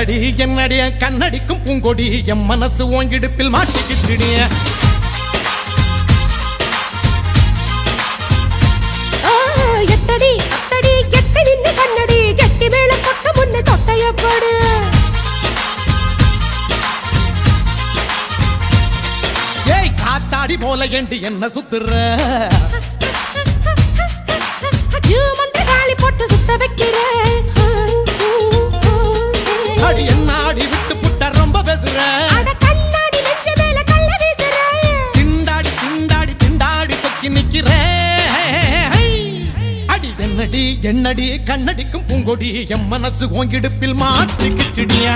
என்னடி என்னடிய கண்ணடிக்கும் பூங்கொடி என் மனசு ஓங்கிடுப்பில் மாட்டிக்கிட்டுடிய எட்டடி அத்தடி எட்டி நின்னு கண்ணடி கெட்டி மேல கொட்ட முன்ன தொட்டையப்படு ஏய் காத்தாடி போல ஏண்டி என்ன சுத்துற ஜூமந்த காளி போட்டு சுத்த வைக்கிற அடி என்ன ஆடி விட்டு புட்ட ரொம்ப பேசுற அட கண்ணாடி நெஞ்ச மேல கல்ல வீசுற திண்டாடி திண்டாடி திண்டாடி சொக்கி நிக்கிற அடி என்னடி என்னடி கண்ணடிக்கும் பூங்கொடி என் மனசு ஓங்கிடுப்பில் மாட்டிக்கிச்சிடியா